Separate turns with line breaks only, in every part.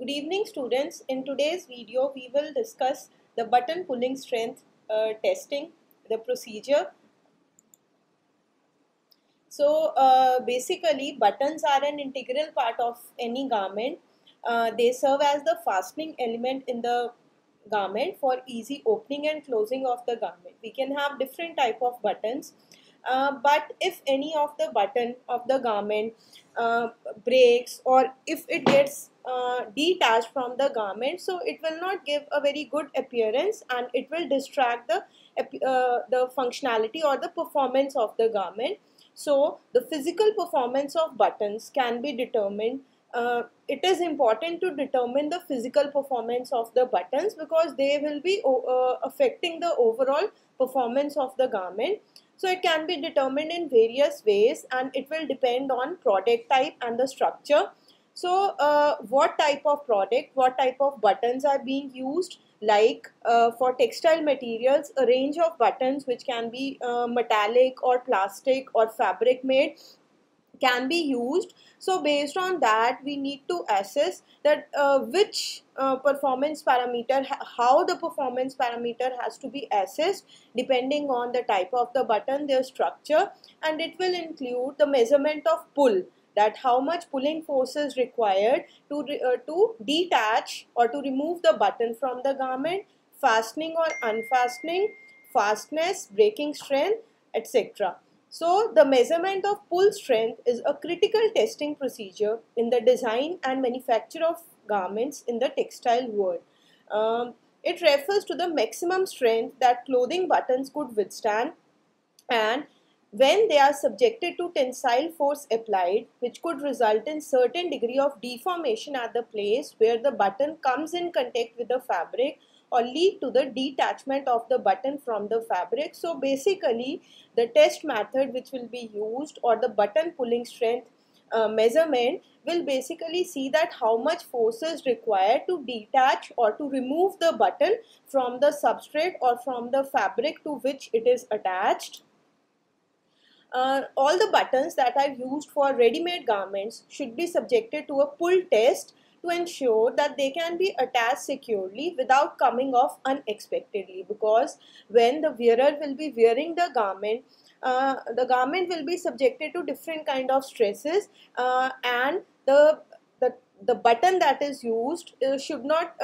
Good evening students. In today's video we will discuss the button pulling strength testing, the procedure. Basically buttons are an integral part of any garment. They serve as the fastening element in the garment for easy opening and closing of the garment. We can have different type of buttons. But if any of the button of the garment breaks, or if it gets detached from the garment, so it will not give a very good appearance and it will distract the functionality or the performance of the garment. So the physical performance of buttons can be determined. It is important to determine the physical performance of the buttons because they will be affecting the overall performance of the garment. So it can be determined in various ways and it will depend on product type and the structure. So what type of product, what type of buttons are being used, like for textile materials, a range of buttons which can be metallic or plastic or fabric made can be used. So based on that we need to assess that which performance parameter, how the performance parameter has to be assessed depending on the type of the button, their structure, and it will include the measurement of pull, that how much pulling force is required to detach or to remove the button from the garment, fastening or unfastening, fastness, breaking strength, etc. So the measurement of pull strength is a critical testing procedure in the design and manufacture of garments in the textile world. It refers to the maximum strength that clothing buttons could withstand, and when they are subjected to tensile force applied, which could result in certain degree of deformation at the place where the button comes in contact with the fabric, or lead to the detachment of the button from the fabric. So basically the test method which will be used, or the button pulling strength measurement, will basically see that how much force is required to detach or to remove the button from the substrate or from the fabric to which it is attached. All the buttons that are used for ready-made garments should be subjected to a pull test to ensure that they can be attached securely without coming off unexpectedly, because when the wearer will be wearing the garment will be subjected to different kind of stresses, and the button that is used should not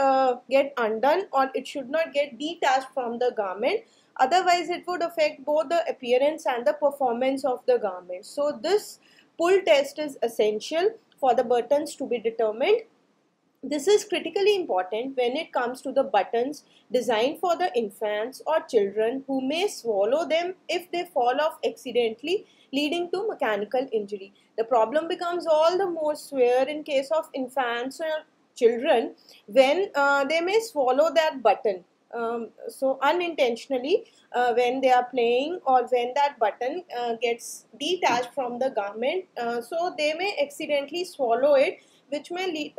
get undone, or it should not get detached from the garment. Otherwise it would affect both the appearance and the performance of the garment. So this pull test is essential for the buttons to be determined. This is critically important when it comes to the buttons designed for the infants or children who may swallow them if they fall off accidentally, leading to mechanical injury. The problem becomes all the more severe in case of infants or children when they may swallow that button. So unintentionally, when they are playing, or when that button gets detached from the garment, so they may accidentally swallow it, which may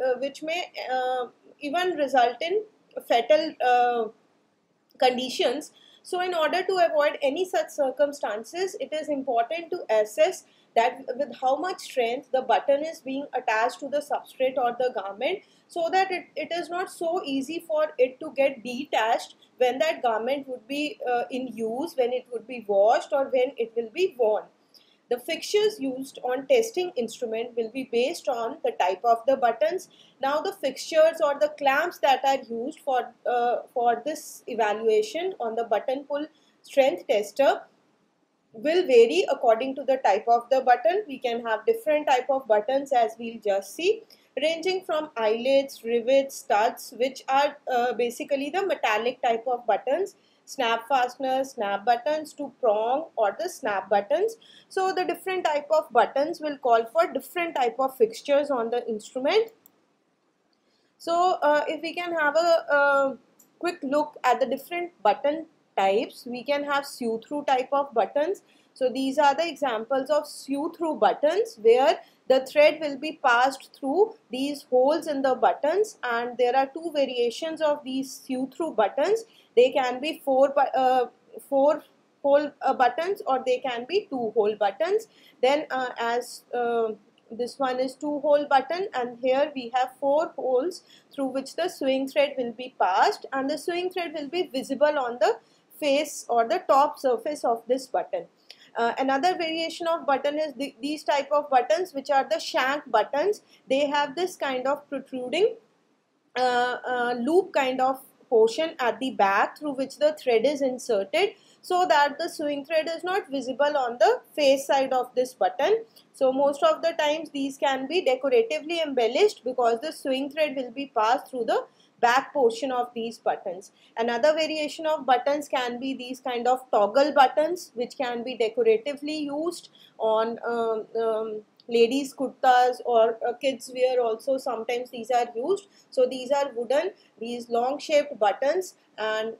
even result in fatal conditions. So in order to avoid any such circumstances, it is important to assess that with how much strength the button is being attached to the substrate or the garment, so that it is not so easy for it to get detached when that garment would be in use, when it would be washed, or when it will be worn. The fixtures used on testing instrument will be based on the type of the buttons. Now the fixtures or the clamps that are used for this evaluation on the button pull strength tester will vary according to the type of the button. We can have different type of buttons, as we'll just see, ranging from eyelets, rivets, studs, which are basically the metallic type of buttons, snap fasteners, snap buttons, to prong or the snap buttons. So the different type of buttons will call for different type of fixtures on the instrument. So if we can have a quick look at the different button types, we can have sew-through type of buttons. So these are the examples of sew-through buttons, where the thread will be passed through these holes in the buttons, and there are two variations of these sew-through buttons. They can be four hole buttons, or they can be 2 hole buttons. Then as this one is 2-hole button, and here we have 4 holes through which the sewing thread will be passed, and the sewing thread will be visible on the face or the top surface of this button. Another variation of button is these type of buttons, which are the shank buttons. They have this kind of protruding loop kind of portion at the back through which the thread is inserted, so that the sewing thread is not visible on the face side of this button. So most of the times these can be decoratively embellished because the sewing thread will be passed through the back portion of these buttons. Another variation of buttons can be these kind of toggle buttons, which can be decoratively used on ladies kurtas or kids wear also. Sometimes these are used. So these are wooden, these long shaped buttons, and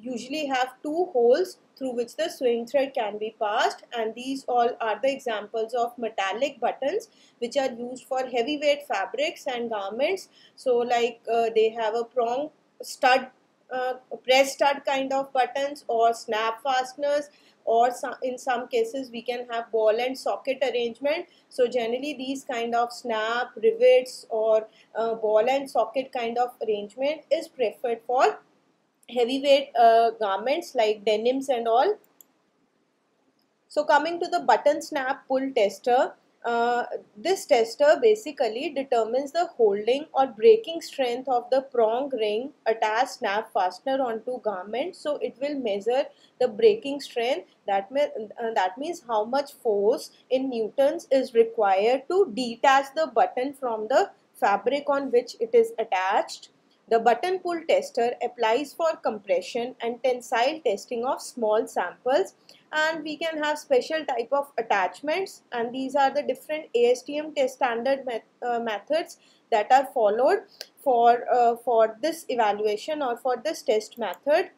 usually have 2 holes through which the sewing thread can be passed, and these all are the examples of metallic buttons which are used for heavyweight fabrics and garments. So like they have a prong stud, press stud kind of buttons, or snap fasteners, or in some cases we can have ball and socket arrangement. So generally these kind of snap, rivets, or ball and socket kind of arrangement is preferred for heavyweight garments like denims and all. So coming to the button snap pull tester, this tester basically determines the holding or breaking strength of the prong ring attached snap fastener onto garment. So it will measure the breaking strength. That means how much force in newtons is required to detach the button from the fabric on which it is attached. The button pull tester applies for compression and tensile testing of small samples, and we can have special type of attachments, and these are the different ASTM test standard methods that are followed for this evaluation or for this test method.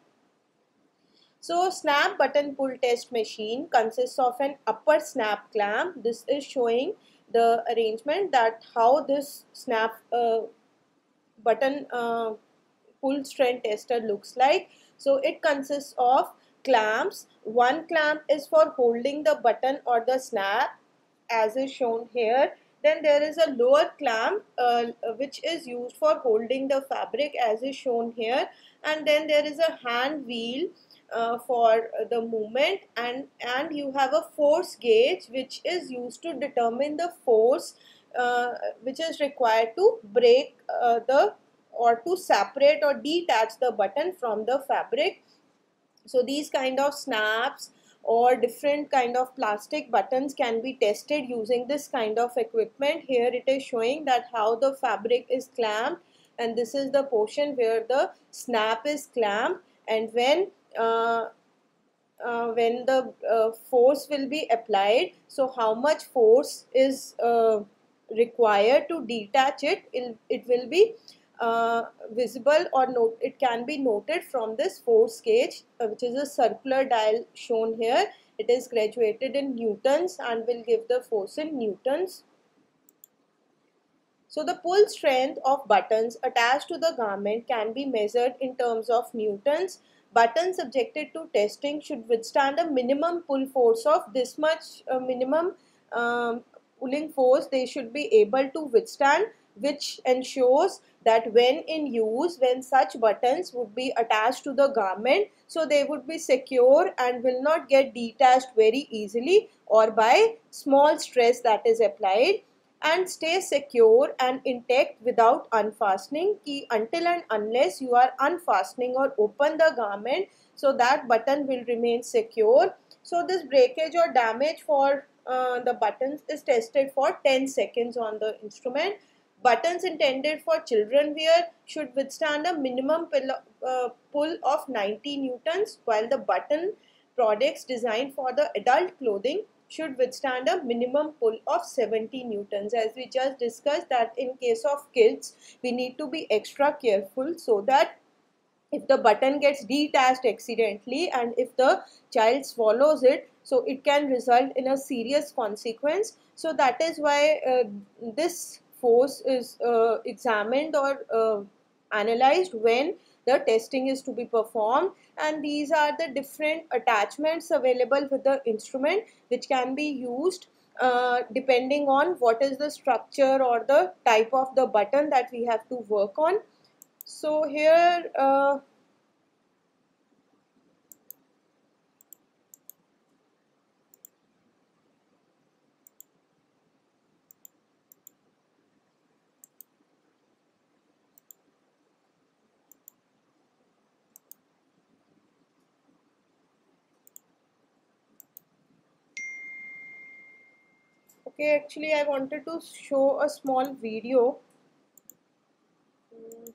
So snap button pull test machine consists of an upper snap clamp. This is showing the arrangement that how this snap button pull strength tester looks like. So it consists of clamps. One clamp is for holding the button or the snap, as is shown here. Then there is a lower clamp which is used for holding the fabric, as is shown here. And then there is a hand wheel for the movement, and you have a force gauge which is used to determine the force which is required to break or to separate or detach the button from the fabric. So these kind of snaps or different kind of plastic buttons can be tested using this kind of equipment. Here it is showing that how the fabric is clamped, and this is the portion where the snap is clamped, and when the force will be applied, so how much force is required to detach it, it will be visible, or it can be noted from this force gauge, which is a circular dial shown here. It is graduated in newtons and will give the force in newtons. So the pull strength of buttons attached to the garment can be measured in terms of newtons. Buttons subjected to testing should withstand a minimum pull force of this much. Minimum pulling force they should be able to withstand, which ensures that when in use, when such buttons would be attached to the garment, so they would be secure and will not get detached very easily or by small stress that is applied, and stay secure and intact without unfastening until and unless you are unfastening or open the garment, so that button will remain secure. So this breakage or damage for the buttons is tested for 10 seconds on the instrument. Buttons intended for children wear should withstand a minimum pull of 90 newtons, while the button products designed for the adult clothing should withstand a minimum pull of 70 newtons. As we just discussed that in case of kids, we need to be extra careful, so that if the button gets detached accidentally and if the child swallows it, so it can result in a serious consequence. So that is why this force is examined or analyzed when the testing is to be performed. And these are the different attachments available with the instrument which can be used depending on what is the structure or the type of the button that we have to work on. So here okay, actually I wanted to show a small video. Mm,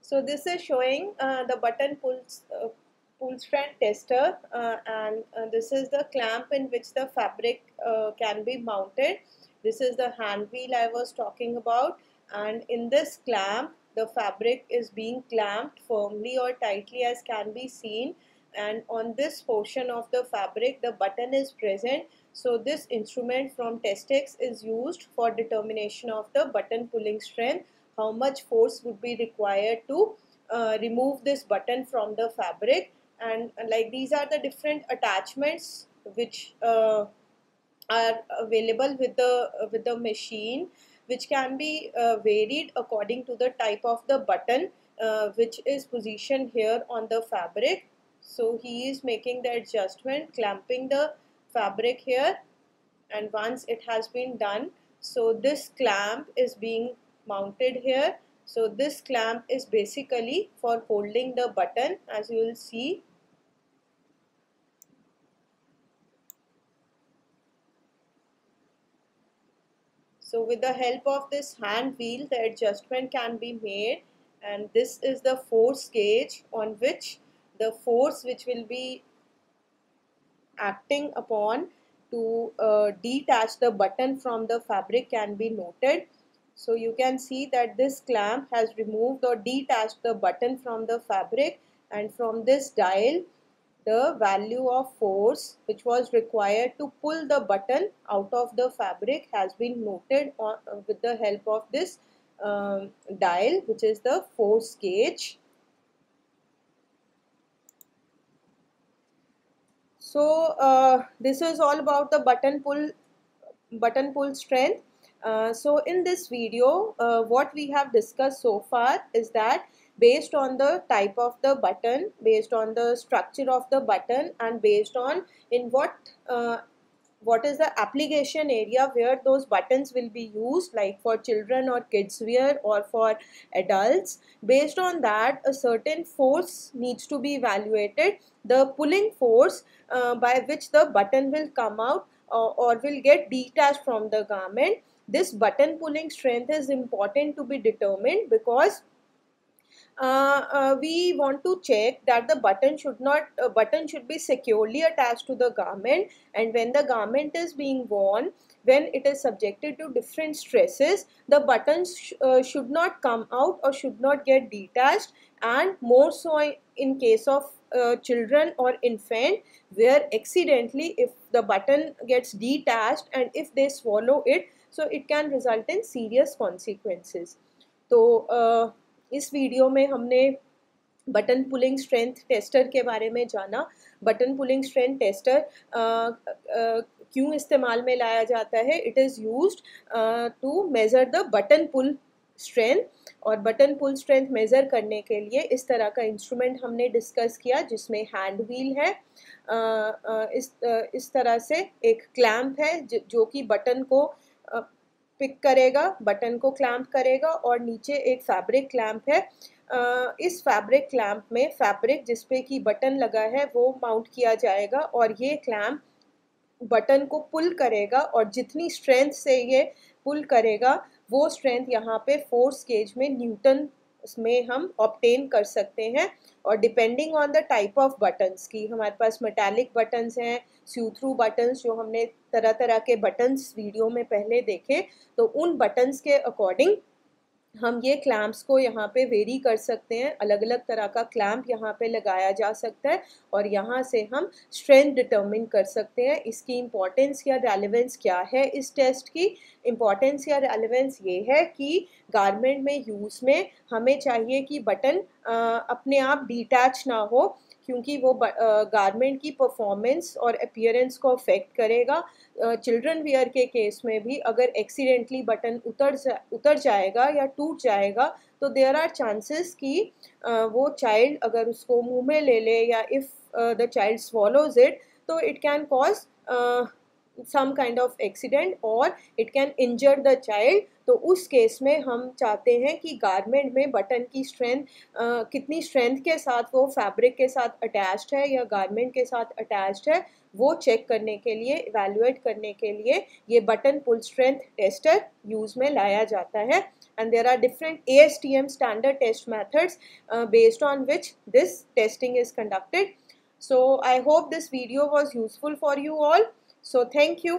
So this is showing the button pull strand tester, and this is the clamp in which the fabric can be mounted. This is the hand wheel I was talking about, and in this clamp the fabric is being clamped firmly or tightly as can be seen, and on this portion of the fabric the button is present. So this instrument from Testex is used for determination of the button pulling strength, how much force would be required to remove this button from the fabric. And like these are the different attachments which are available with the machine, which can be varied according to the type of the button which is positioned here on the fabric. So he is making the adjustment, clamping the fabric here, and once it has been done, so this clamp is being mounted here. So this clamp is basically for holding the button, as you will see. So with the help of this hand wheel the adjustment can be made, and this is the force gauge on which the force which will be acting upon to detach the button from the fabric can be noted. So you can see that this clamp has removed or detached the button from the fabric, and from this dial the value of force which was required to pull the button out of the fabric has been noted on, with the help of this dial, which is the force gauge. So this is all about the button pull strength. So in this video what we have discussed so far is that based on the type of the button, based on the structure of the button, and based on in what is the application area where those buttons will be used, like for children or kids wear or for adults, based on that a certain force needs to be evaluated, the pulling force by which the button will come out or will get detached from the garment. This button pulling strength is important to be determined because we want to check that the button should be securely attached to the garment, and when the garment is being worn, when it is subjected to different stresses, the buttons should not come out or should not get detached, and more so in case of children or infant, where accidentally if the button gets detached and if they swallow it, so it can result in serious consequences. तो इस video में हमने button pulling strength tester के बारे में जाना. Button pulling strength tester क्यों इस्तेमाल में लाया जाता है? It is used to measure the button pull strength, और बटन पुल स्ट्रेंथ मेज़र करने के लिए इस तरह का इंस्ट्रूमेंट हमने डिस्कस किया जिसमें हैंड व्हील है, इस तरह से एक क्लैम्प है जो कि बटन को पिक करेगा, बटन को क्लैम्प करेगा, और नीचे एक फैब्रिक क्लैम्प है. इस फैब्रिक क्लैम्प में फैब्रिक जिस पे कि बटन लगा है वो माउंट किया जाएगा, और ये क्लैम्प बटन को पुल करेगा, और जितनी स्ट्रेंथ से ये पुल करेगा वो स्ट्रेंथ यहाँ पे फोर्स गेज में न्यूटन में हम ऑब्टेन कर सकते हैं। और depending on the type of buttons की, हमारे पास मेटालिक बटन्स हैं, सी थ्रू बटन्स, जो हमने तरह तरह के बटन्स वीडियो में पहले देखे, तो उन बटन्स के अकॉर्डिंग हम ये क्लैम्प्स को यहाँ पे वेरी कर सकते हैं। अलग अलग तरह का क्लैम्प यहाँ पे लगाया जा सकता है और यहाँ से हम स्ट्रेंथ डिटर्मिन कर सकते हैं। इसकी इम्पॉर्टेंस या रेलेवेंस क्या है? इस टेस्ट की इम्पॉर्टेंस या रेलेवेंस ये है कि गारमेंट में यूज़ में हमें चाहिए कि बटन अपने आप डिटैच ना हो, क्योंकि वो गारमेंट की परफॉर्मेंस और अपीयरेंस को अफेक्ट करेगा। चिल्ड्रन वियर के केस में भी अगर एक्सीडेंटली बटन उतर जाएगा या टूट जाएगा तो देयर आर चांसेस कि वो चाइल्ड अगर उसको मुंह में ले ले या if the child swallows it, तो it can cause some kind of accident or it can injure the child। तो उस केस में हम चाहते हैं कि गारमेंट में बटन की स्ट्रेंथ कितनी स्ट्रेंथ के साथ वो फैब्रिक के साथ अटैच्ड है या गारमेंट के साथ अटैच्ड है, वो चेक करने के लिए, इवैल्यूएट करने के लिए ये button pull strength tester use में लाया जाता है। And there are different ASTM standard test methods based on which this testing is conducted. So I hope this video was useful for you all. So thank you.